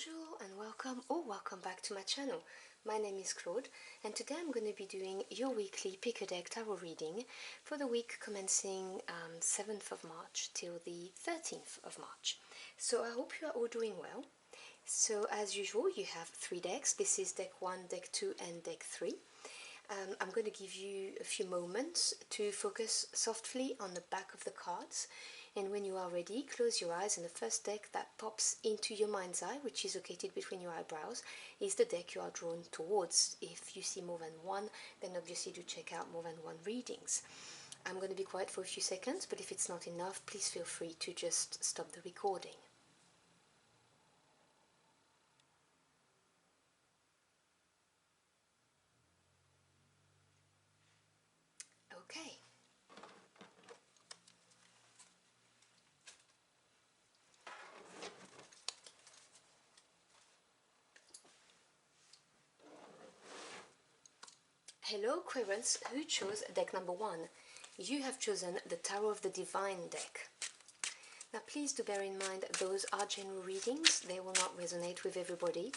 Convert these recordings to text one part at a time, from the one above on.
Bonjour and welcome or welcome back to my channel. My name is Claude and today I'm going to be doing your weekly pick a deck tarot reading for the week commencing 7th of March till the 13th of March. So I hope you are all doing well. So as usual you have 3 decks. This is deck 1, deck 2 and deck 3. I'm going to give you a few moments to focus softly on the back of the cards, and when you are ready, close your eyes, and the first deck that pops into your mind's eye, which is located between your eyebrows, is the deck you are drawn towards. If you see more than one, then obviously do check out more than one readings. I'm going to be quiet for a few seconds, but if it's not enough, please feel free to just stop the recording. Okay. Hello Quirents who chose deck number 1. You have chosen the Tarot of the Divine deck. Now please do bear in mind those are general readings, they will not resonate with everybody.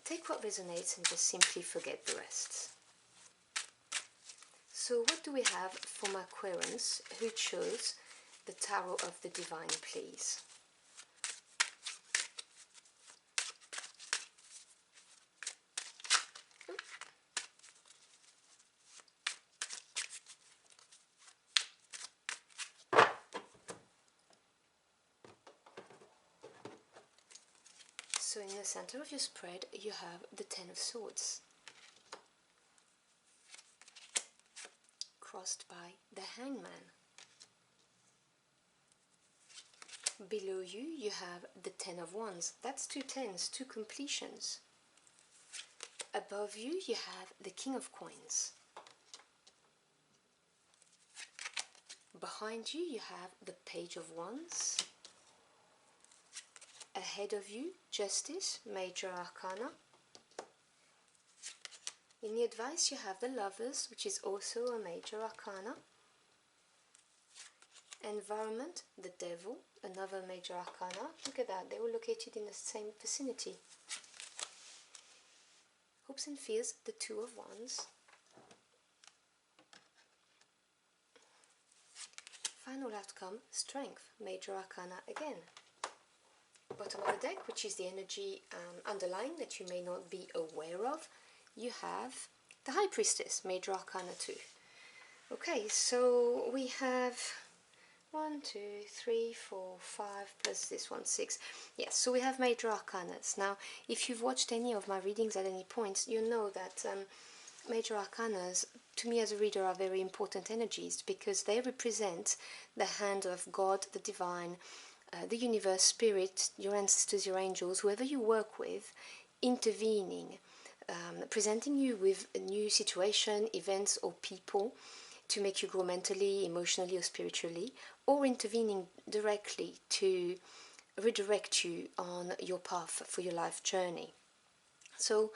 Take what resonates and just simply forget the rest. So what do we have for my Quirents who chose the Tarot of the Divine, please? So in the center of your spread you have the Ten of Swords, crossed by the Hangman. Below you, you have the Ten of Wands. That's 2 tens, 2 completions. Above you, you have the King of Coins. Behind you, you have the Page of Wands. Ahead of you, Justice, Major Arcana. In the advice, you have the Lovers, which is also a Major Arcana. Environment, the Devil, another Major Arcana. Look at that, they were located in the same vicinity. Hopes and Fears, the Two of Wands. Final outcome, Strength, Major Arcana again. Bottom of the deck, which is the energy underlying that you may not be aware of, you have the High Priestess, Major Arcana 2. Okay, so we have 1, 2, 3, 4, 5, plus this one, 6. Yes, so we have Major Arcanas. Now, if you've watched any of my readings at any point, you know that Major Arcanas, to me as a reader, are very important energies because they represent the hand of God, the Divine, the universe, spirit, your ancestors, your angels, whoever you work with, intervening, presenting you with a new situation, events or people to make you grow mentally, emotionally or spiritually, or intervening directly to redirect you on your path for your life journey. So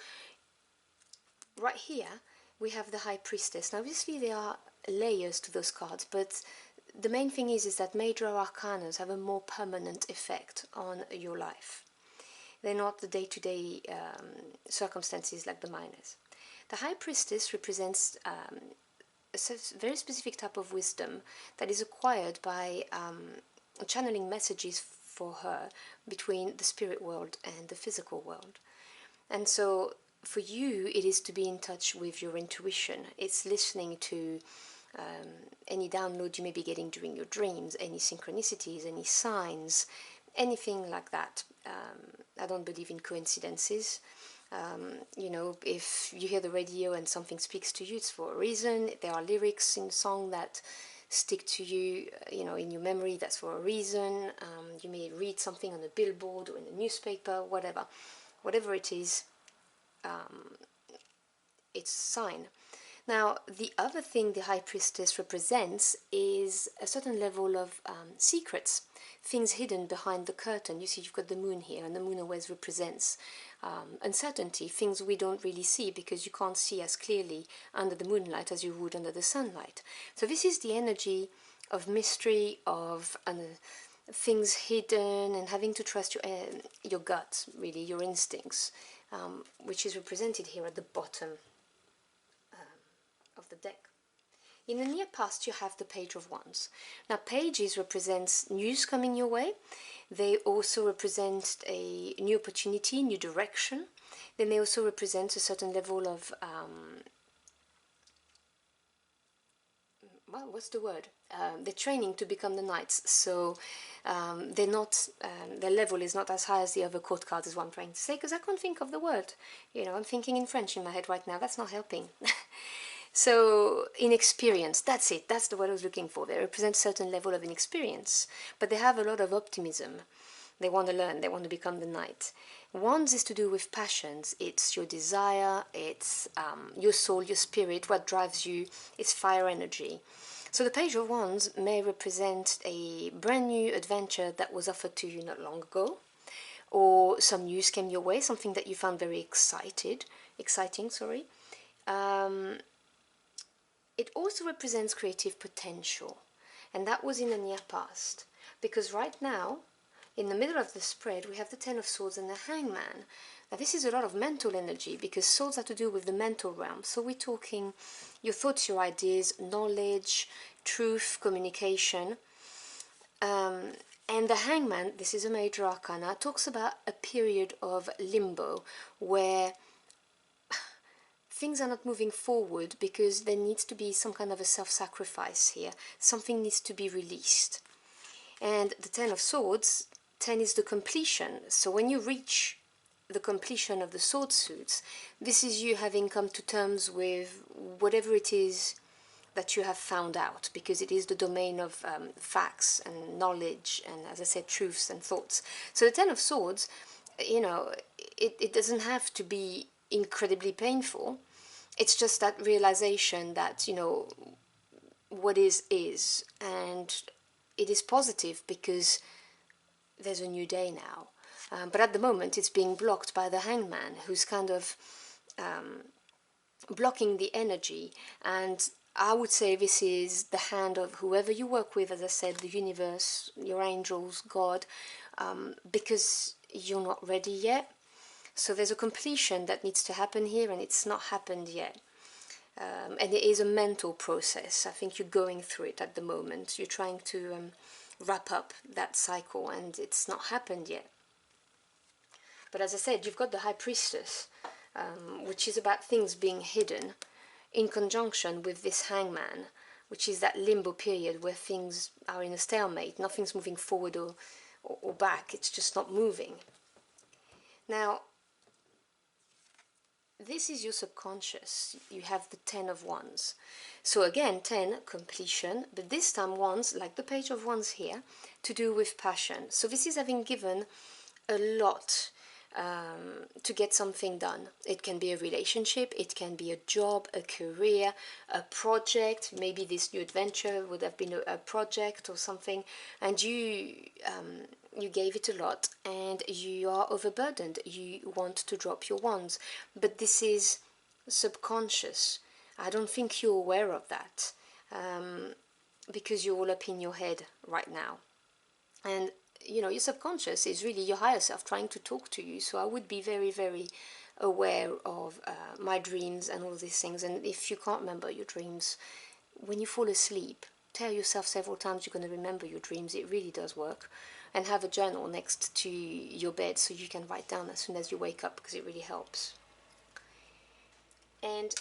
right here we have the High Priestess. Now obviously there are layers to those cards, but the main thing is that Major Arcanas have a more permanent effect on your life. They're not the day-to-day circumstances like the minors. The High Priestess represents a very specific type of wisdom that is acquired by channeling messages for her between the spirit world and the physical world. And so for you it is to be in touch with your intuition. It's listening to any download you may be getting during your dreams, any synchronicities, any signs, anything like that. I don't believe in coincidences. You know, if you hear the radio and something speaks to you, it's for a reason. There are lyrics in a song that stick to you, you know, in your memory, that's for a reason. You may read something on a billboard or in a newspaper, whatever it is, it's a sign. Now, the other thing the High Priestess represents is a certain level of secrets, things hidden behind the curtain. You see, you've got the moon here, and the moon always represents uncertainty, things we don't really see because you can't see as clearly under the moonlight as you would under the sunlight. So this is the energy of mystery, of things hidden and having to trust your gut, really, your instincts, which is represented here at the bottom of the deck. In the near past, you have the Page of Wands. Now, pages represents news coming your way. They also represent a new opportunity, new direction. They may also represent a certain level of, well, what's the word? They're training to become the knights. So they're not, their level is not as high as the other court cards, is what I'm trying to say, because I can't think of the word. You know, I'm thinking in French in my head right now. That's not helping. So, inexperience, that's it, that's the word I was looking for. They represent a certain level of inexperience, but they have a lot of optimism. They want to learn, they want to become the knight. Wands is to do with passions. It's your desire, it's your soul, your spirit, what drives you, it's fire energy. So the Page of Wands may represent a brand new adventure that was offered to you not long ago, or some news came your way, something that you found very exciting, sorry. It also represents creative potential, and that was in the near past, because right now, in the middle of the spread, we have the Ten of Swords and the Hangman. Now this is a lot of mental energy, because swords have to do with the mental realm, so we're talking your thoughts, your ideas, knowledge, truth, communication. And the Hangman, this is a major arcana, talks about a period of limbo, where things are not moving forward because there needs to be some kind of a self-sacrifice here. Something needs to be released. And the Ten of Swords, 10 is the completion. So when you reach the completion of the sword suits, this is you having come to terms with whatever it is that you have found out, because it is the domain of facts and knowledge and, as I said, truths and thoughts. So the Ten of Swords, you know, it doesn't have to be incredibly painful. It's just that realization that, you know, what is, and it is positive because there's a new day now. But at the moment it's being blocked by the Hangman, who's kind of blocking the energy. And I would say this is the hand of whoever you work with, as I said, the universe, your angels, God, because you're not ready yet. So there's a completion that needs to happen here, and it's not happened yet. And it is a mental process. I think you're going through it at the moment. You're trying to wrap up that cycle, and it's not happened yet. But as I said, you've got the High Priestess, which is about things being hidden, in conjunction with this Hangman, which is that limbo period where things are in a stalemate. Nothing's moving forward or back. It's just not moving. Now, this is your subconscious. You have the 10 of Wands. So again, 10, completion, but this time Wands, like the Page of Wands here, to do with passion. So this is having given a lot to get something done. It can be a relationship, it can be a job, a career, a project. Maybe this new adventure would have been a project or something, and you gave it a lot and you are overburdened. You want to drop your wands, but this is subconscious. I don't think you're aware of that, because you're all up in your head right now. And you know, your subconscious is really your higher self trying to talk to you. So I would be very, very aware of my dreams and all these things. And if you can't remember your dreams, when you fall asleep, tell yourself several times you're going to remember your dreams. It really does work. And have a journal next to your bed so you can write down as soon as you wake up, because it really helps. And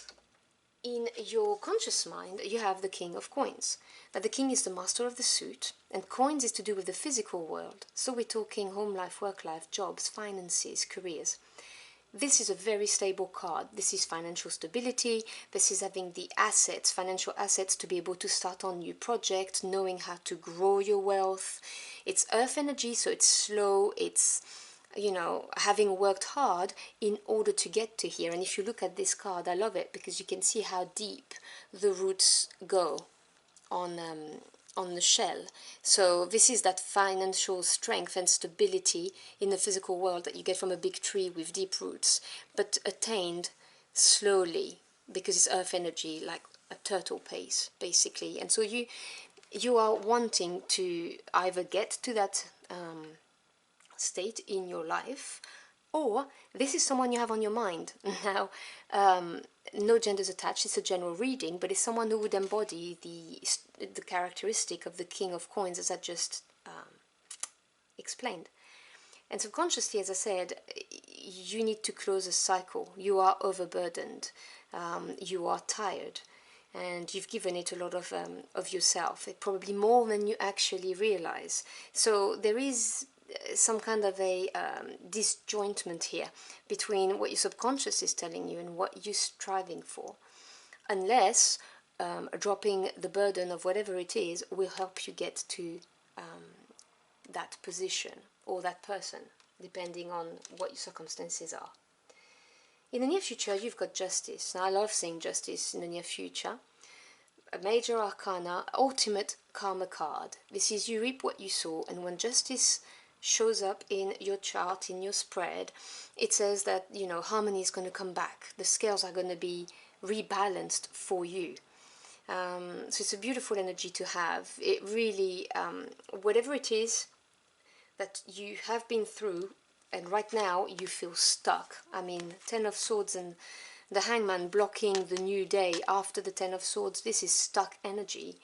in your conscious mind, you have the King of Coins. Now, the King is the master of the suit, and coins is to do with the physical world. So we're talking home life, work life, jobs, finances, careers. This is a very stable card. This is financial stability. This is having the assets, financial assets, to be able to start on new projects, knowing how to grow your wealth. It's earth energy, so it's slow. It's, you know, having worked hard in order to get to here. And if you look at this card, I love it because you can see how deep the roots go on the shell. So this is that financial strength and stability in the physical world that you get from a big tree with deep roots, but attained slowly because it's earth energy, like a turtle pace, basically. And so you are wanting to either get to that state in your life, or this is someone you have on your mind. Now, no genders attached, it's a general reading, but it's someone who would embody the characteristic of the King of Coins, as I just explained. And subconsciously, as I said, you need to close a cycle. You are overburdened, you are tired, and you've given it a lot of yourself, probably more than you actually realize. So there is some kind of a disjointment here between what your subconscious is telling you and what you're striving for, unless dropping the burden of whatever it is will help you get to that position or that person, depending on what your circumstances are. In the near future, you've got Justice. Now, I love seeing Justice in the near future. A major arcana, ultimate karma card. This is you reap what you sow, and when Justice shows up in your chart, in your spread, it says that, you know, harmony is going to come back. The scales are going to be rebalanced for you. So it's a beautiful energy to have. It really, whatever it is that you have been through, and right now you feel stuck. I mean, Ten of Swords and the Hangman blocking the new day after the Ten of Swords, this is stuck energy.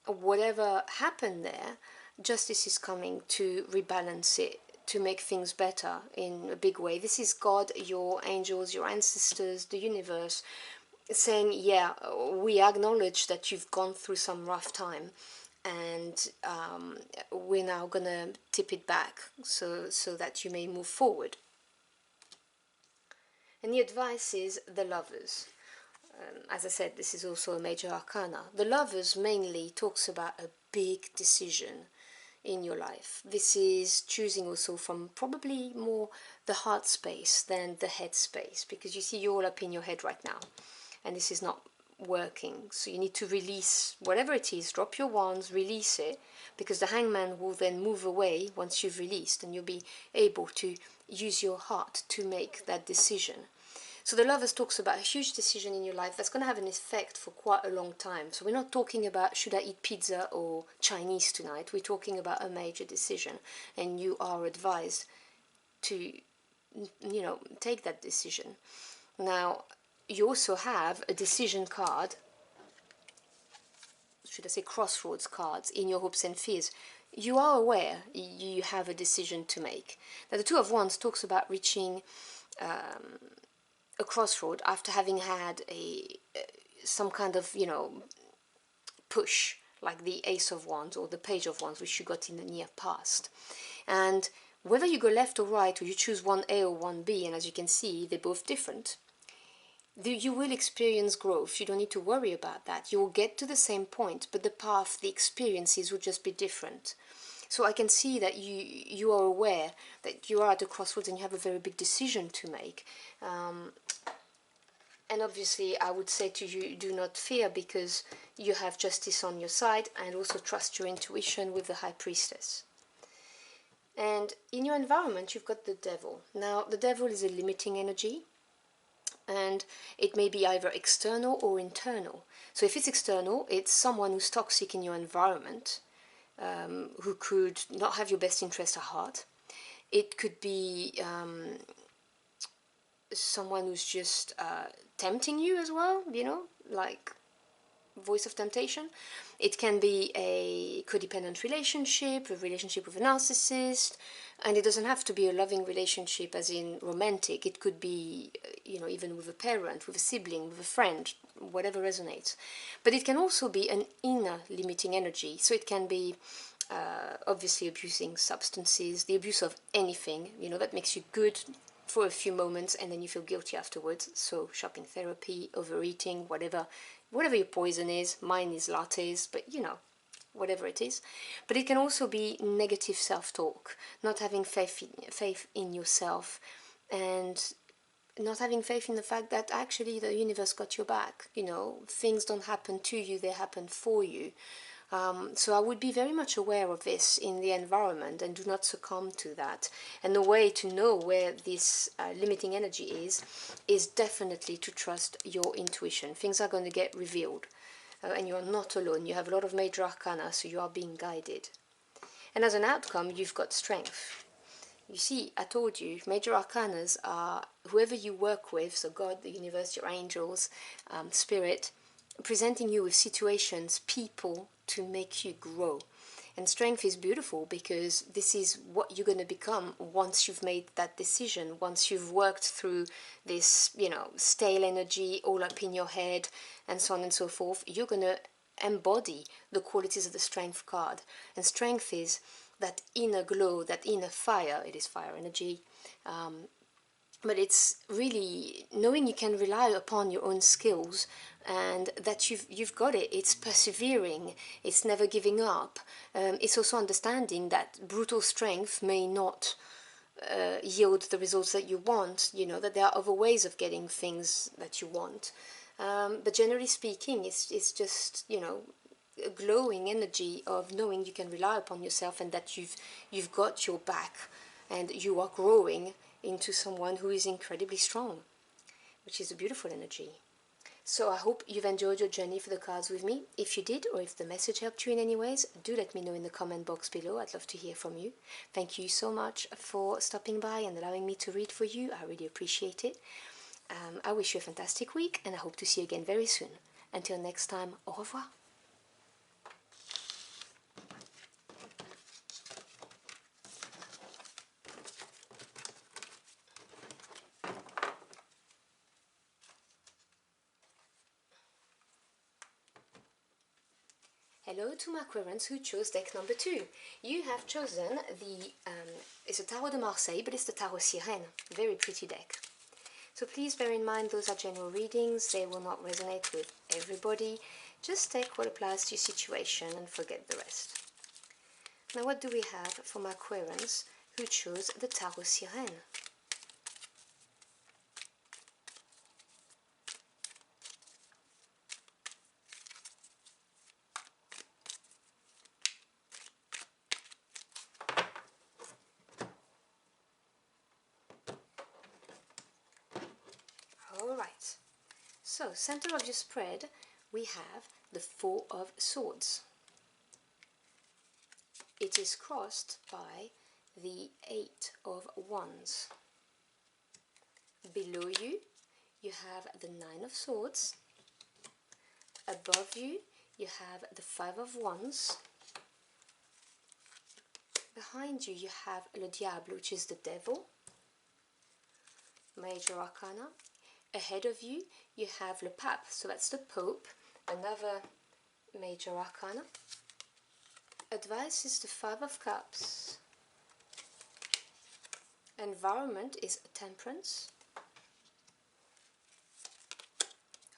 Whatever happened there, Justice is coming to rebalance it, to make things better in a big way. This is God, your angels, your ancestors, the universe, saying, yeah, we acknowledge that you've gone through some rough time, and we're now gonna tip it back so that you may move forward. And the advice is the Lovers. As I said, this is also a major arcana. The Lovers mainly talks about a big decision in your life. This is choosing also from probably more the heart space than the head space, because you see, you're all up in your head right now, and this is not working. So you need to release whatever it is, drop your wands, release it, because the Hangman will then move away once you've released, and you'll be able to use your heart to make that decision. So the Lovers talks about a huge decision in your life that's going to have an effect for quite a long time. So we're not talking about should I eat pizza or Chinese tonight. We're talking about a major decision, and you are advised to, you know, take that decision. Now, you also have a decision card, should I say crossroads cards, in your hopes and fears. You are aware you have a decision to make. Now, the Two of Wands talks about reaching a crossroad after having had some kind of, you know, push, like the Ace of Wands or the Page of Wands, which you got in the near past. And whether you go left or right, or you choose one A or one B, and as you can see, they're both different, you will experience growth. You don't need to worry about that. You will get to the same point, but the path, the experiences will just be different. So I can see that you are aware that you are at a crossroads and you have a very big decision to make. And obviously I would say to you, do not fear, because you have Justice on your side, and also trust your intuition with the High Priestess. And in your environment, you've got the Devil. Now, the Devil is a limiting energy, and it may be either external or internal. So if it's external, it's someone who's toxic in your environment, who could not have your best interest at heart. It could be someone who's just tempting you as well, you know, like voice of temptation. It can be a codependent relationship, a relationship with a narcissist, and it doesn't have to be a loving relationship as in romantic. It could be, you know, even with a parent, with a sibling, with a friend, whatever resonates. But it can also be an inner limiting energy. So it can be obviously abusing substances, the abuse of anything, you know, that makes you good for a few moments and then you feel guilty afterwards. So shopping therapy, overeating, whatever your poison is. Mine is lattes, but you know, whatever it is. But it can also be negative self-talk, not having faith in yourself, and not having faith in the fact that actually the universe got your back. You know, things don't happen to you, they happen for you. So I would be very much aware of this in the environment and do not succumb to that. And the way to know where this limiting energy is definitely to trust your intuition. Things are going to get revealed. and you are not alone. You have a lot of major arcana, so you are being guided. And as an outcome, you've got strength. You see, I told you, major arcanas are whoever you work with, so God, the universe, your angels, spirit, presenting you with situations, people to make you grow. And strength is beautiful because this is what you're going to become once you've made that decision, once you've worked through this, stale energy all up in your head and so on and so forth. You're going to embody the qualities of the strength card. And strength is that inner glow, that inner fire. It is fire energy, but it's really knowing you can rely upon your own skills and that you've got it. It's persevering, it's never giving up. It's also understanding that brutal strength may not yield the results that you want, that there are other ways of getting things that you want. But generally speaking, it's just, a glowing energy of knowing you can rely upon yourself and that you've got your back and you are growing into someone who is incredibly strong, which is a beautiful energy. So I hope you've enjoyed your journey for the cards with me. If you did, or if the message helped you in any ways, do let me know in the comment box below. I'd love to hear from you. Thank you so much for stopping by and allowing me to read for you. I really appreciate it. I wish you a fantastic week and I hope to see you again very soon. Until next time, au revoir. Hello to my Aquarians who chose deck number 2. You have chosen it's a Tarot de Marseille, but it's the Tarot Sirène. Very pretty deck. So please bear in mind those are general readings. They will not resonate with everybody. Just take what applies to your situation and forget the rest. Now what do we have for my Aquarians who chose the Tarot Sirène? Alright, so center of your spread we have the Four of Swords. It is crossed by the Eight of Wands. Below you, you have the Nine of Swords. Above you, you have the Five of Wands. Behind you, you have Le Diable, which is the Devil. Major Arcana. Ahead of you, you have Le Pape, so that's the Pope, another Major Arcana. Advice is the Five of Cups. Environment is Temperance.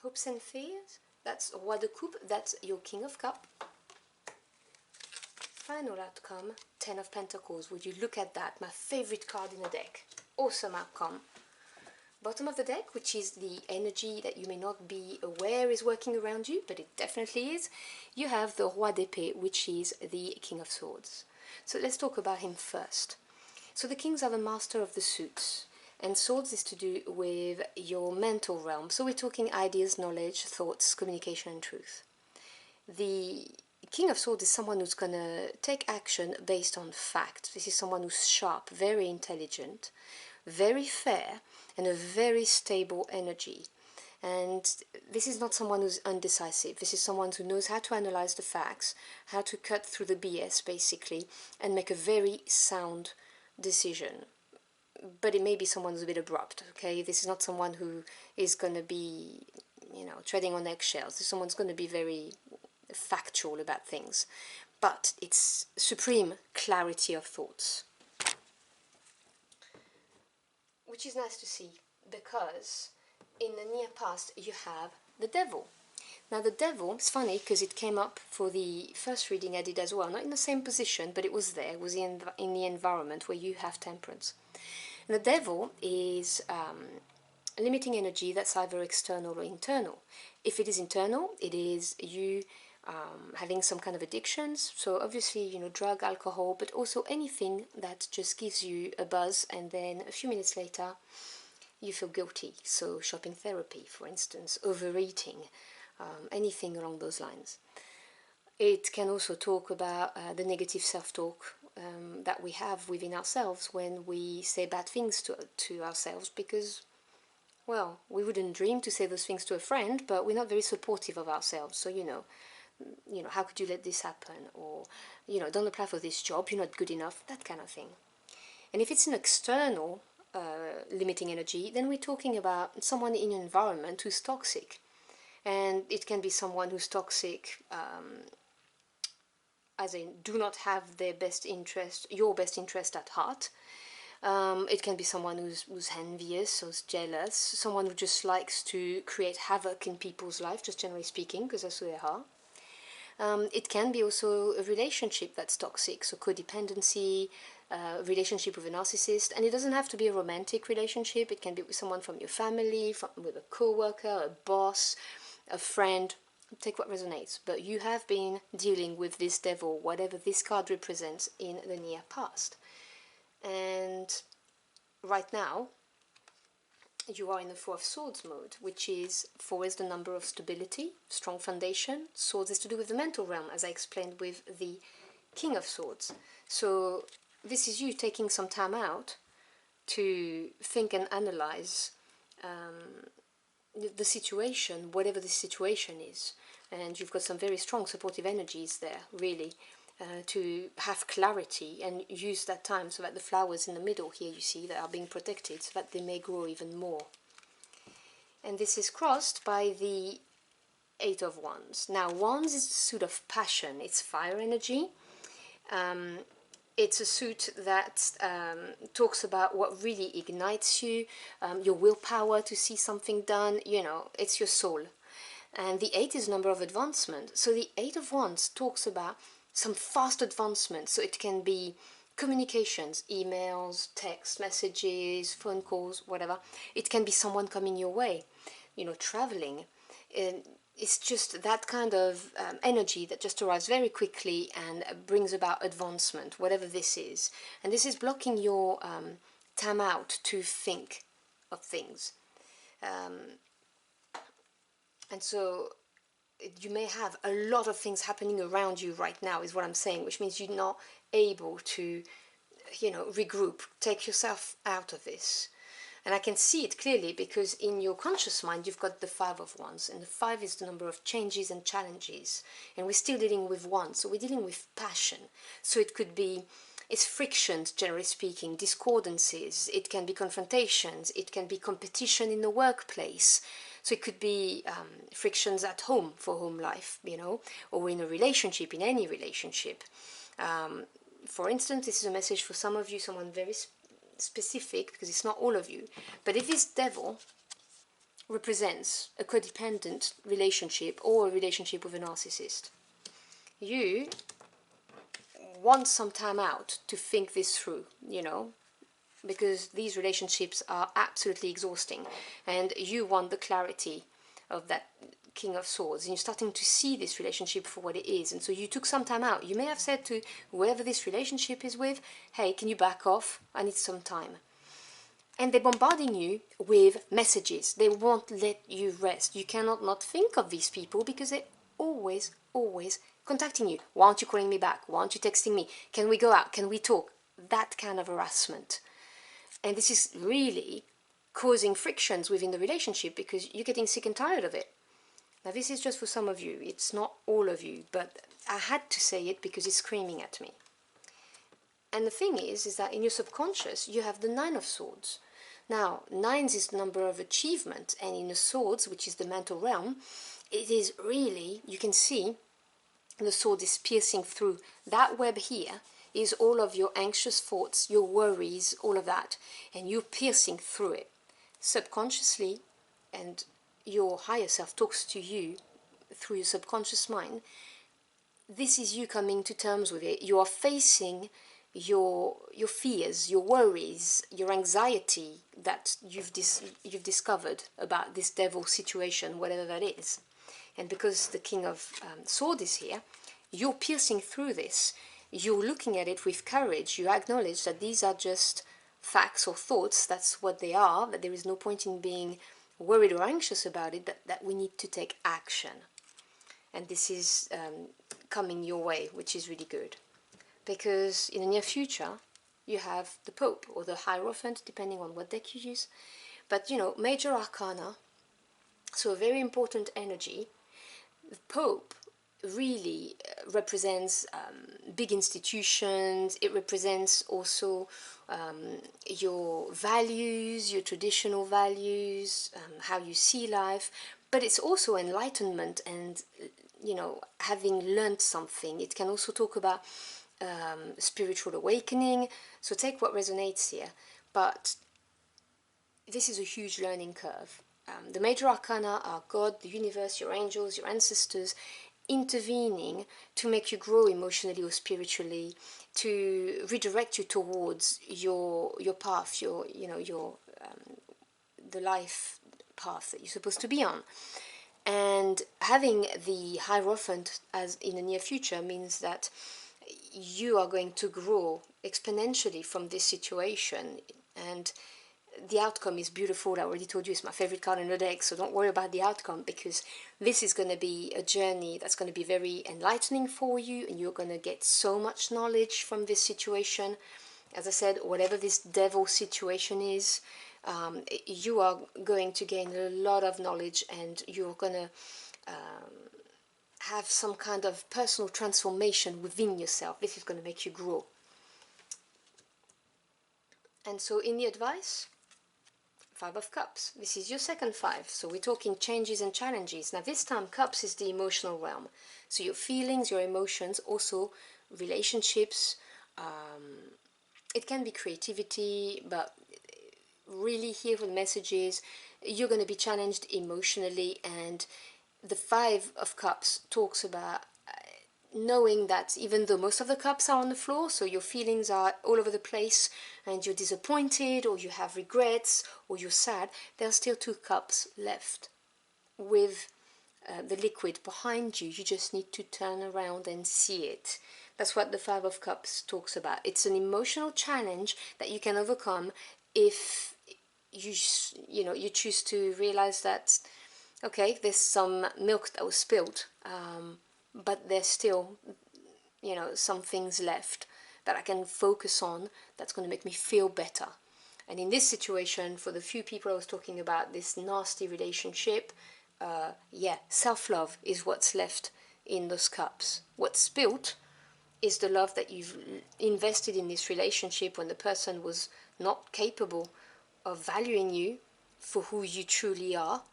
Hopes and fears, that's Roi de Coupe, that's your King of Cup. Final outcome, Ten of Pentacles. Would you look at that? My favorite card in the deck. Awesome outcome. Bottom of the deck, which is the energy that you may not be aware is working around you, but it definitely is. You have the Roi d'Épée, which is the King of Swords. So let's talk about him first. So the kings are the master of the suits, and swords is to do with your mental realm. So we're talking ideas, knowledge, thoughts, communication and truth. The King of Swords is someone who's going to take action based on fact. This is someone who's sharp, very intelligent, very fair, and a very stable energy. And this is not someone who's undecisive. This is someone who knows how to analyze the facts, how to cut through the BS basically, and make a very sound decision. But it may be someone who's a bit abrupt, okay? This is not someone who is going to be, treading on eggshells. This is someone who's going to be very factual about things. But it's supreme clarity of thoughts. Which is nice to see, because in the near past you have the Devil. Now the Devil, it's funny because it came up for the first reading I did as well, not in the same position, but it was there, it was in the environment where you have Temperance. And the Devil is limiting energy that's either external or internal. If it is internal, it is you having some kind of addictions, so obviously, drug, alcohol, but also anything that just gives you a buzz and then a few minutes later you feel guilty. So shopping therapy, for instance, overeating, anything along those lines. It can also talk about the negative self-talk that we have within ourselves when we say bad things to ourselves, because, well, we wouldn't dream to say those things to a friend, but we're not very supportive of ourselves. So, how could you let this happen? Or, don't apply for this job, you're not good enough, that kind of thing. And if it's an external limiting energy, then we're talking about someone in your environment who's toxic. And it can be someone who's toxic, as in do not have your best interest at heart. It can be someone who's envious, who's jealous, someone who just likes to create havoc in people's life, just generally speaking, because that's who they are. It can be also a relationship that's toxic, so codependency, relationship with a narcissist, and it doesn't have to be a romantic relationship. It can be with someone from your family, with a co-worker, a boss, a friend. Take what resonates, but you have been dealing with this devil, whatever this card represents, in the near past. And right now, you are in the Four of Swords mode, which is 4 is the number of stability, strong foundation. Swords is to do with the mental realm, as I explained with the King of Swords. So this is you taking some time out to think and analyze the situation, whatever the situation is. And you've got some very strong supportive energies there, really, to have clarity and use that time so that the flowers in the middle here, you see, that are being protected, so that they may grow even more. And this is crossed by the 8 of Wands. Now, Wands is a suit of passion. It's fire energy. It's a suit that talks about what really ignites you, your willpower to see something done, it's your soul. And the 8 is number of advancement. So the 8 of Wands talks about some fast advancement. So it can be communications, emails, text messages, phone calls, whatever. It can be someone coming your way, traveling. It's just that kind of energy that just arrives very quickly and brings about advancement, whatever this is. And this is blocking your time out to think of things. And so you may have a lot of things happening around you right now, is what I'm saying, which means you're not able to, regroup, take yourself out of this. And I can see it clearly because in your conscious mind, you've got the 5 of Wands, and the 5 is the number of changes and challenges. And we're still dealing with Wands, so we're dealing with passion. So it could be, it's frictions, generally speaking, discordances, it can be confrontations, it can be competition in the workplace. So it could be frictions at home for home life, or in a relationship, in any relationship. For instance, this is a message for some of you, someone very specific, because it's not all of you. But if this devil represents a codependent relationship or a relationship with a narcissist, you want some time out to think this through, because these relationships are absolutely exhausting, and you want the clarity of that King of Swords, and you're starting to see this relationship for what it is. And so you took some time out. You may have said to whoever this relationship is with, hey, can you back off? I need some time. And they're bombarding you with messages. They won't let you rest. You cannot not think of these people because they're always contacting you. Why aren't you calling me back? Why aren't you texting me? Can we go out? Can we talk? That kind of harassment. And this is really causing frictions within the relationship because you're getting sick and tired of it. Now this is just for some of you, it's not all of you, but I had to say it because it's screaming at me. And the thing is that in your subconscious you have the 9 of Swords. Now, 9 is the number of achievement, and in the Swords, which is the mental realm, it is really, you can see, the sword is piercing through. That web here is all of your anxious thoughts, your worries, all of that, and you're piercing through it. Subconsciously, and your higher self talks to you through your subconscious mind. This is you coming to terms with it. You are facing your fears, your worries, your anxiety that you've discovered about this devil situation, whatever that is. And because the King of Swords is here, you're piercing through this. You're looking at it with courage. You acknowledge that these are just facts or thoughts. That's what they are, that there is no point in being worried or anxious about it, that we need to take action. And this is coming your way, which is really good. Because in the near future, you have the Pope or the Hierophant, depending on what deck you use. But, you know, major arcana, so a very important energy. The Pope really represents big institutions. It represents also your values, your traditional values, how you see life. But it's also enlightenment and, you know, having learned something. It can also talk about spiritual awakening. So take what resonates here. But this is a huge learning curve. The major arcana are God, the universe, your angels, your ancestors, intervening to make you grow emotionally or spiritually, to redirect you towards your path, your the life path that you're supposed to be on. And having the Hierophant as in the near future means that you are going to grow exponentially from this situation, and the outcome is beautiful. I already told you it's my favorite card in the deck, so don't worry about the outcome, because this is going to be a journey that's going to be very enlightening for you, and you're going to get so much knowledge from this situation. As I said, whatever this devil situation is, you are going to gain a lot of knowledge, and you're going to have some kind of personal transformation within yourself. This is going to make you grow. And so in the advice, Five of Cups. This is your second five, so we're talking changes and challenges. Now this time, Cups is the emotional realm. So your feelings, your emotions, also relationships. It can be creativity, but really here the message is you're going to be challenged emotionally. And the Five of Cups talks about knowing that even though most of the cups are on the floor, so your feelings are all over the place and you're disappointed or you have regrets or you're sad, there are still two cups left with the liquid behind you. You just need to turn around and see it. That's what the Five of Cups talks about. It's an emotional challenge that you can overcome if you choose to realize that, okay, there's some milk that was spilled, but there's still, some things left that I can focus on that's going to make me feel better. And in this situation, for the few people I was talking about, this nasty relationship, self-love is what's left in those cups. What's spilled is the love that you've invested in this relationship when the person was not capable of valuing you for who you truly are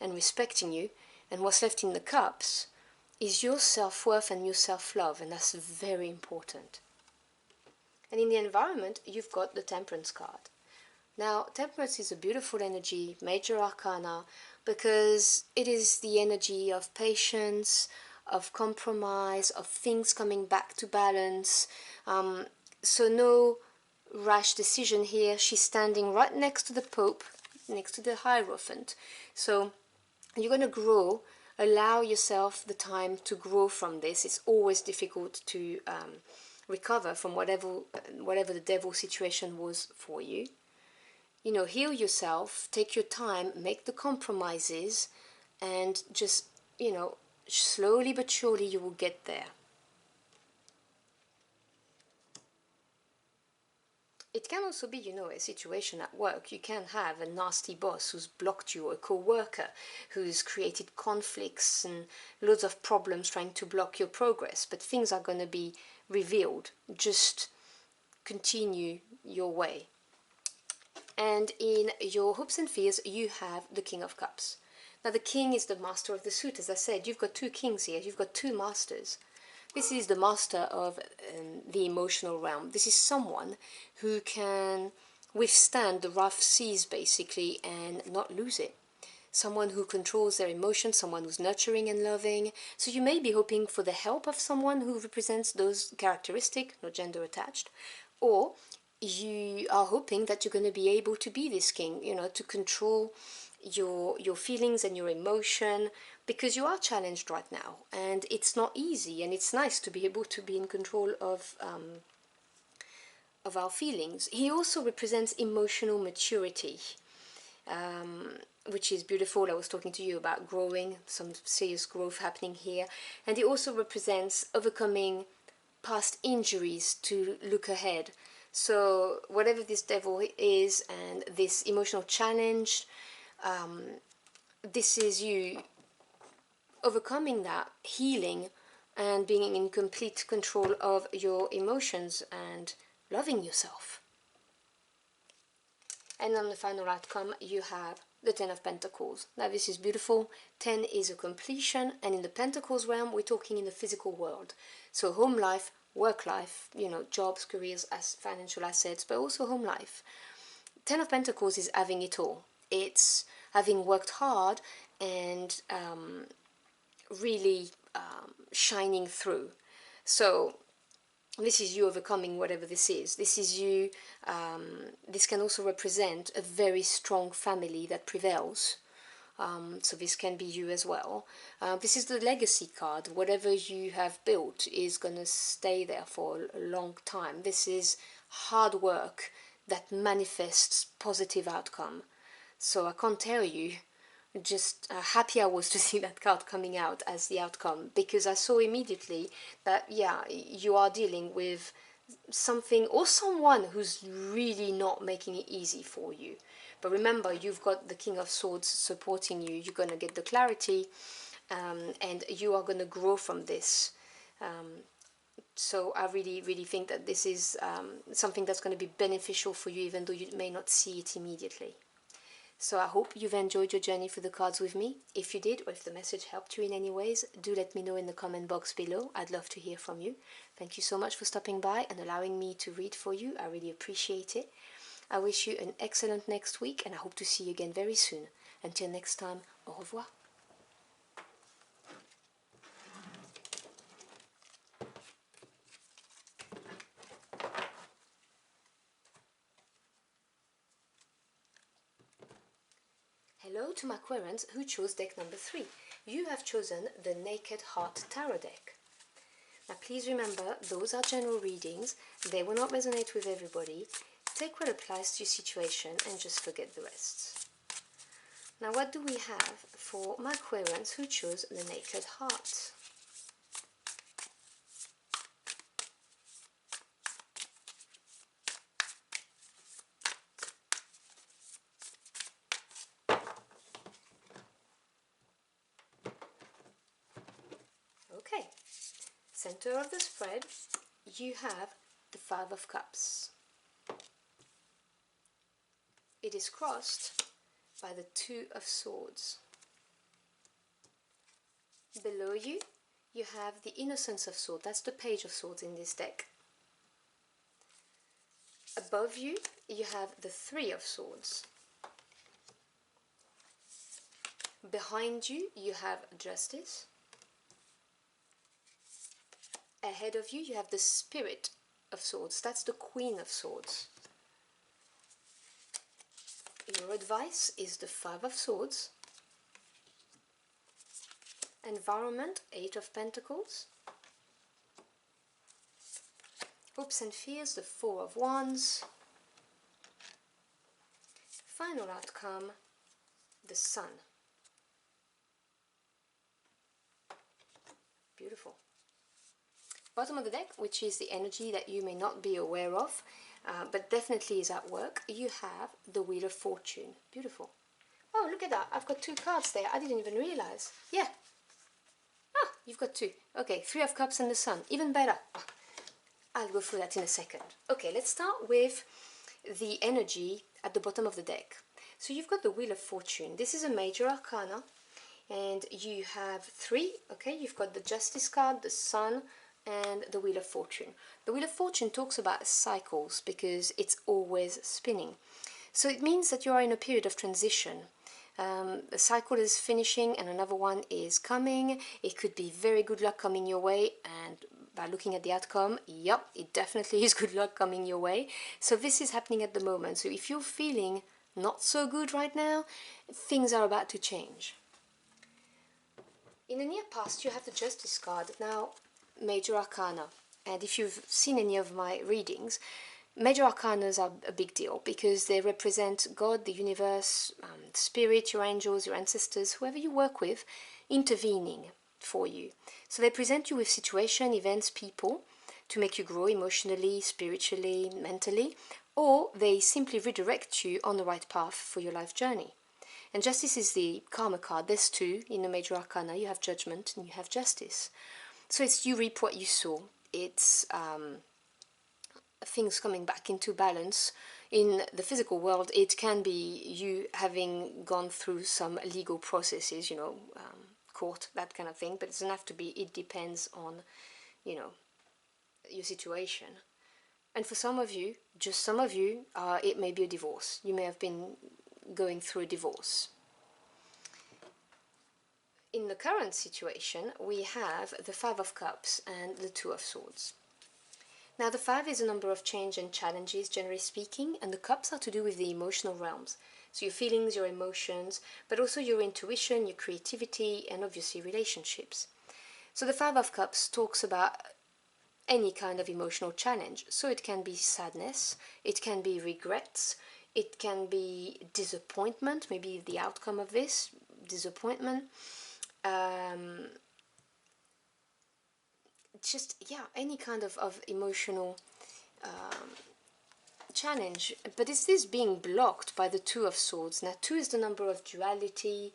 and respecting you. And what's left in the cups is your self-worth and your self-love, and that's very important. And in the environment, you've got the Temperance card. Now, Temperance is a beautiful energy, major arcana, because it is the energy of patience, of compromise, of things coming back to balance. So no rash decision here. She's standing right next to the Pope, next to the Hierophant. So you're going to grow. Allow yourself the time to grow from this. It's always difficult to recover from whatever the devil situation was for you. Heal yourself, take your time, make the compromises, and just, slowly but surely you will get there. It can also be, a situation at work. You can have a nasty boss who's blocked you, or a co-worker who's created conflicts and loads of problems trying to block your progress. But things are going to be revealed. Just continue your way. And in your hopes and fears, you have the King of Cups. Now the King is the master of the suit. As I said, you've got two kings here. You've got two masters. This is the master of the emotional realm. This is someone who can withstand the rough seas, basically, and not lose it. Someone who controls their emotions, someone who's nurturing and loving. So you may be hoping for the help of someone who represents those characteristics, no gender attached, or you are hoping that you're going to be able to be this king, to control your feelings and your emotion, because you are challenged right now and it's not easy, and it's nice to be able to be in control of our feelings. He also represents emotional maturity, which is beautiful. I was talking to you about growing, some serious growth happening here. And it also represents overcoming past injuries to look ahead. So whatever this devil is and this emotional challenge, this is you overcoming that, healing, and being in complete control of your emotions and loving yourself. And on the final outcome, you have the Ten of Pentacles. Now this is beautiful. 10 is a completion, and in the Pentacles realm, we're talking in the physical world. So home life, work life, you know, jobs, careers, as financial assets, but also home life. 10 of Pentacles is having it all. It's having worked hard and really shining through. So this is you overcoming whatever this is. This is you, this can also represent a very strong family that prevails. So this can be you as well. This is the legacy card. Whatever you have built is going to stay there for a long time. This is hard work that manifests positive outcome. So I can't tell you just happy I was to see that card coming out as the outcome, because I saw immediately that, yeah, you are dealing with something or someone who's really not making it easy for you. But remember, you've got the King of Swords supporting you. You're going to get the clarity, and you are going to grow from this. So I really think that this is something that's going to be beneficial for you, even though you may not see it immediately. So I hope you've enjoyed your journey through the cards with me. If you did, or if the message helped you in any ways, do let me know in the comment box below. I'd love to hear from you. Thank you so much for stopping by and allowing me to read for you. I really appreciate it. I wish you an excellent next week, and I hope to see you again very soon. Until next time, au revoir. Hello to my Aquarians who chose deck number 3. You have chosen the Naked Heart Tarot deck. Now please remember, those are general readings. They will not resonate with everybody. Take what applies to your situation and just forget the rest. Now what do we have for my Aquarians who chose the Naked Heart? Okay, center of the spread, you have the Five of Cups. It is crossed by the Two of Swords. Below you, you have the Innocence of Swords. That's the Page of Swords in this deck. Above you, you have the Three of Swords. Behind you, you have Justice. Ahead of you, you have the Spirit of Swords. That's the Queen of Swords. Your advice is the Five of Swords. Environment, Eight of Pentacles. Hopes and fears, the Four of Wands. Final outcome, the Sun. Beautiful. Bottom of the deck, which is the energy that you may not be aware of, but definitely is at work, you have the Wheel of Fortune. Beautiful. Oh, look at that. I've got 2 cards there. I didn't even realize. Yeah. Ah, you've got 2. Okay, 3 of Cups and the Sun. Even better. I'll go through that in a second. Okay, let's start with the energy at the bottom of the deck. So you've got the Wheel of Fortune. This is a major arcana, and you have 3. Okay, you've got the Justice card, the Sun, and the Wheel of Fortune. The Wheel of Fortune talks about cycles because it's always spinning. So it means that you are in a period of transition. A cycle is finishing and another one is coming. It could be very good luck coming your way, and by looking at the outcome, yep, it definitely is good luck coming your way. So this is happening at the moment. So if you're feeling not so good right now, things are about to change. In the near past, you have the Justice card. Now, Major Arcana, and if you've seen any of my readings, Major arcanas are a big deal because they represent God, the universe, spirit, your angels, your ancestors, whoever you work with, intervening for you. So they present you with situation, events, people to make you grow emotionally, spiritually, mentally, or they simply redirect you on the right path for your life journey. And justice is the karma card. There's two in the major arcana. You have judgment and you have justice. So it's you reap what you sow. It's things coming back into balance. In the physical world, it can be you having gone through some legal processes, court, that kind of thing, but it doesn't have to be. It depends on, your situation. And for some of you, just some of you, it may be a divorce. You may have been going through a divorce. In the current situation, we have the Five of Cups and the Two of Swords. Now, the 5 is a number of change and challenges, generally speaking, and the cups are to do with the emotional realms. So your feelings, your emotions, but also your intuition, your creativity, and obviously relationships. So the 5 of Cups talks about any kind of emotional challenge. So it can be sadness, it can be regrets, it can be disappointment, maybe the outcome of this, disappointment. Just, yeah, any kind of emotional challenge. But is this being blocked by the Two of Swords? Now, 2 is the number of duality,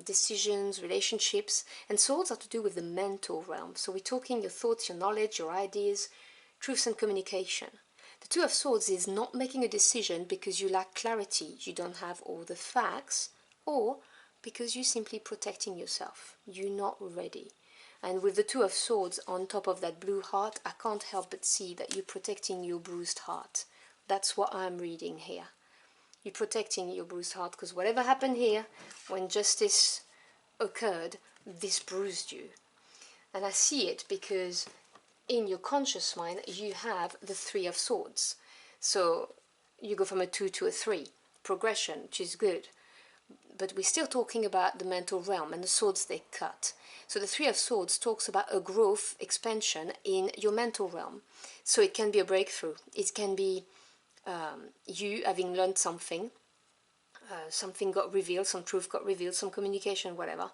decisions, relationships, and swords are to do with the mental realm. So we're talking your thoughts, your knowledge, your ideas, truths and communication. The Two of Swords is not making a decision because you lack clarity, you don't have all the facts, or because you're simply protecting yourself. You're not ready. And with the Two of Swords on top of that blue heart, I can't help but see that you're protecting your bruised heart. That's what I'm reading here. You're protecting your bruised heart because whatever happened here, when justice occurred, this bruised you. And I see it because in your conscious mind, you have the Three of Swords. So you go from a 2 to a 3, progression, which is good. But we're still talking about the mental realm and the swords they cut. So the Three of Swords talks about a growth, expansion in your mental realm. So it can be a breakthrough. It can be you having learned something, something got revealed, some truth got revealed, some communication, whatever.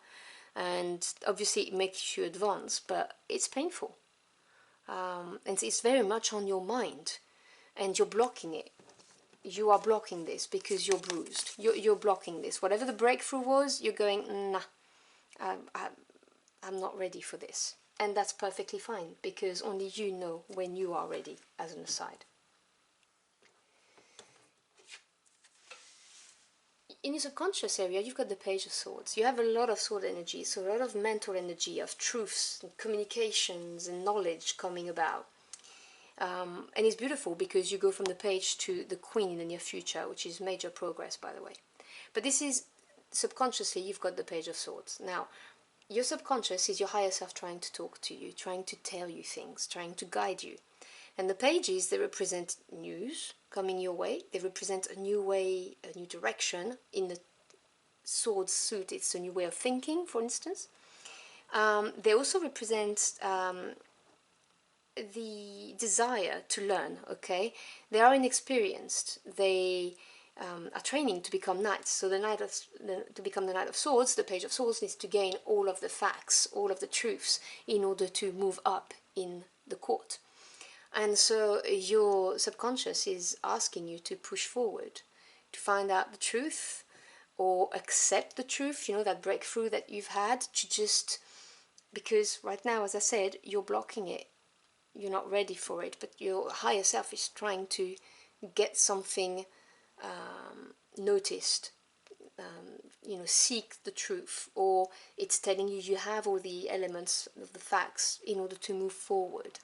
And obviously it makes you advance, but it's painful. And it's very much on your mind. And you're blocking it. You are blocking this because you're bruised. You're blocking this. Whatever the breakthrough was, you're going, nah, I'm not ready for this. And that's perfectly fine because only you know when you are ready, as an aside. In your subconscious area, you've got the Page of Swords. You have a lot of sword energy, so a lot of mental energy, of truths, and communications, and knowledge coming about. And it's beautiful because you go from the Page to the Queen in the near future, which is major progress, by the way. But this is, subconsciously, you've got the Page of Swords. Now, your subconscious is your higher self trying to talk to you, trying to tell you things, trying to guide you. And the pages, they represent news coming your way. They represent a new way, a new direction. In the sword suit, it's a new way of thinking, for instance. They also represent the desire to learn, okay? They are inexperienced. They are training to become knights. So to become the Knight of Swords, the Page of Swords needs to gain all of the facts, all of the truths, in order to move up in the court. And so your subconscious is asking you to push forward, to find out the truth, or accept the truth, that breakthrough that you've had, to just, because right now, as I said, you're blocking it. You're not ready for it, but your higher self is trying to get something noticed, seek the truth, or it's telling you have all the elements of the facts in order to move forward.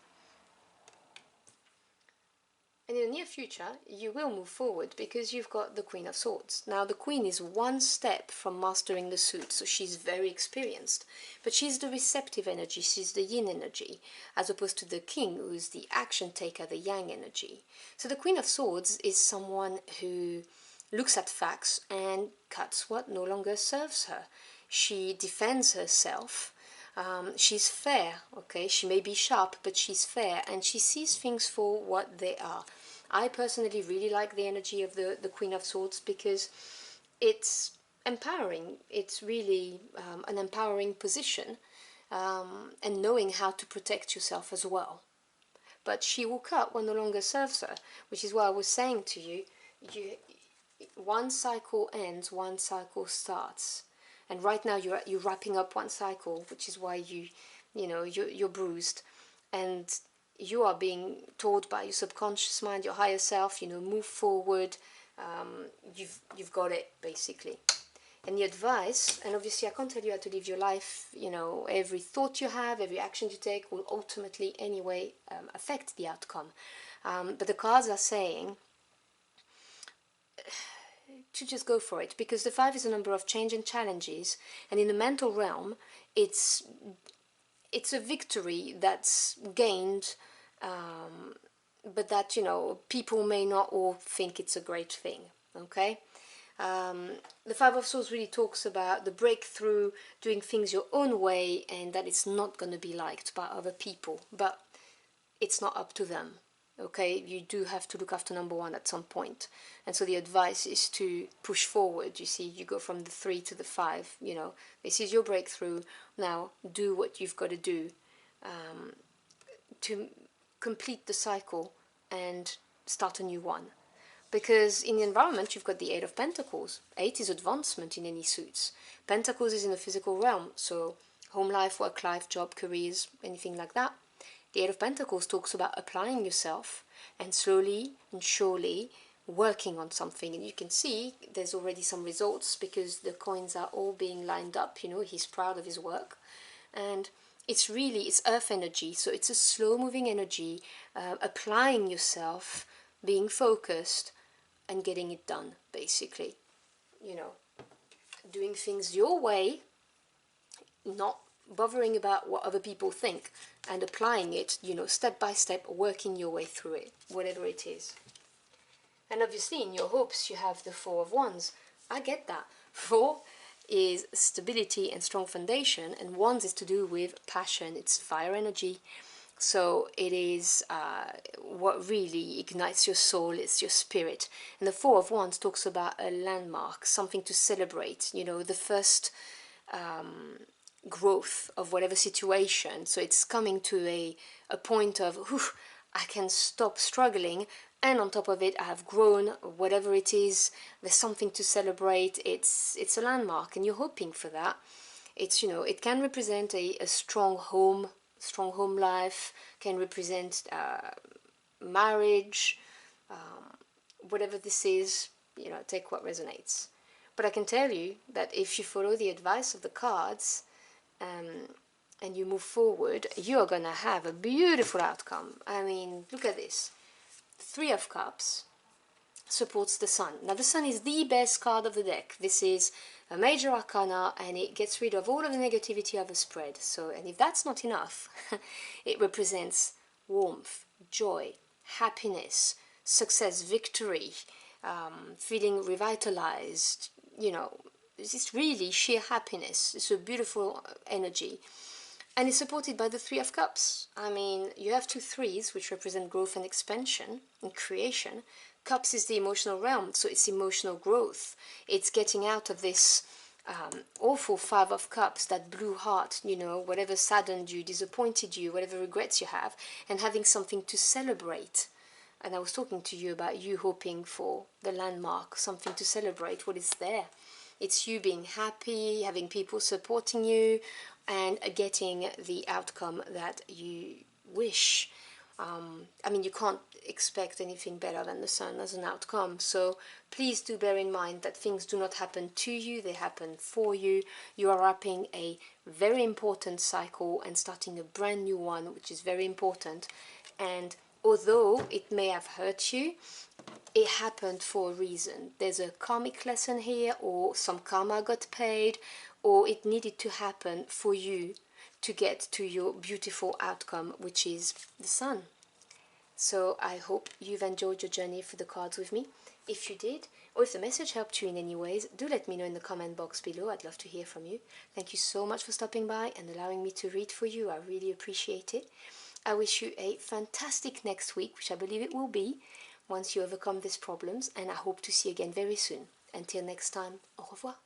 And in the near future, you will move forward because you've got the Queen of Swords. Now, the Queen is one step from mastering the suit, so she's very experienced. But she's the receptive energy, she's the yin energy, as opposed to the King, who's the action taker, the yang energy. So the Queen of Swords is someone who looks at facts and cuts what no longer serves her. She defends herself. She's fair, okay? She may be sharp, but she's fair, and she sees things for what they are. I personally really like the energy of the Queen of Swords because it's empowering. It's really an empowering position, and knowing how to protect yourself as well. But she woke up what no longer serves her, which is what I was saying to you. You, one cycle ends, one cycle starts, and right now you're wrapping up one cycle, which is why you're bruised, and you are being told by your subconscious mind, your higher self, move forward. You've got it, basically. And the advice, and obviously I can't tell you how to live your life, every thought you have, every action you take will ultimately anyway affect the outcome. But the cards are saying to just go for it, because the 5 is a number of change and challenges, and in the mental realm it's a victory that's gained, but that people may not all think it's a great thing. Okay. The Five of Swords really talks about the breakthrough, doing things your own way, and that it's not going to be liked by other people, but it's not up to them. Okay, you do have to look after number 1 at some point, and so the advice is to push forward. You see, you go from the 3 to the 5. This is your breakthrough. Now do what you've got to do to complete the cycle and start a new one. Because in the environment, you've got the 8 of Pentacles. 8 is advancement in any suits. Pentacles is in the physical realm, so home life, work life, job, careers, anything like that. The 8 of Pentacles talks about applying yourself and slowly and surely working on something. And you can see there's already some results because the coins are all being lined up. He's proud of his work. And it's earth energy, so it's a slow moving energy, applying yourself, being focused, and getting it done, basically. Doing things your way, not bothering about what other people think, and applying it, step by step, working your way through it, whatever it is. And obviously in your hopes you have the 4 of Wands. I get that. 4 is stability and strong foundation, and Wands is to do with passion. It's fire energy. So it is what really ignites your soul, it's your spirit. And the 4 of Wands talks about a landmark, something to celebrate, the first growth of whatever situation. So it's coming to a point of, I can stop struggling, and on top of it I have grown, whatever it is, there's something to celebrate. It's a landmark, and you're hoping for that. It's, it can represent a strong home life, can represent marriage, whatever this is, take what resonates. But I can tell you that if you follow the advice of the cards, and you move forward, you're gonna have a beautiful outcome. I mean, look at this. 3 of Cups supports the Sun. Now the Sun is the best card of the deck. This is a major arcana, and it gets rid of all of the negativity of a spread. So, and if that's not enough, it represents warmth, joy, happiness, success, victory, feeling revitalized, it's really sheer happiness. It's a beautiful energy. And it's supported by the 3 of Cups. I mean, you have 2 3s, which represent growth and expansion and creation. Cups is the emotional realm, so it's emotional growth. It's getting out of this awful 5 of Cups, that blue heart, whatever saddened you, disappointed you, whatever regrets you have, and having something to celebrate. And I was talking to you about you hoping for the landmark, something to celebrate what is there. It's you being happy, having people supporting you, and getting the outcome that you wish. I mean, you can't expect anything better than the Sun as an outcome, so please do bear in mind that things do not happen to you, they happen for you. You are wrapping a very important cycle and starting a brand new one, which is very important. And although it may have hurt you, it happened for a reason. There's a karmic lesson here, or some karma got paid, or it needed to happen for you to get to your beautiful outcome, which is the Sun. So I hope you've enjoyed your journey for the cards with me. If you did, or if the message helped you in any ways, do let me know in the comment box below. I'd love to hear from you. Thank you so much for stopping by and allowing me to read for you. I really appreciate it. I wish you a fantastic next week, which I believe it will be. once you overcome these problems, and I hope to see you again very soon. Until next time, au revoir.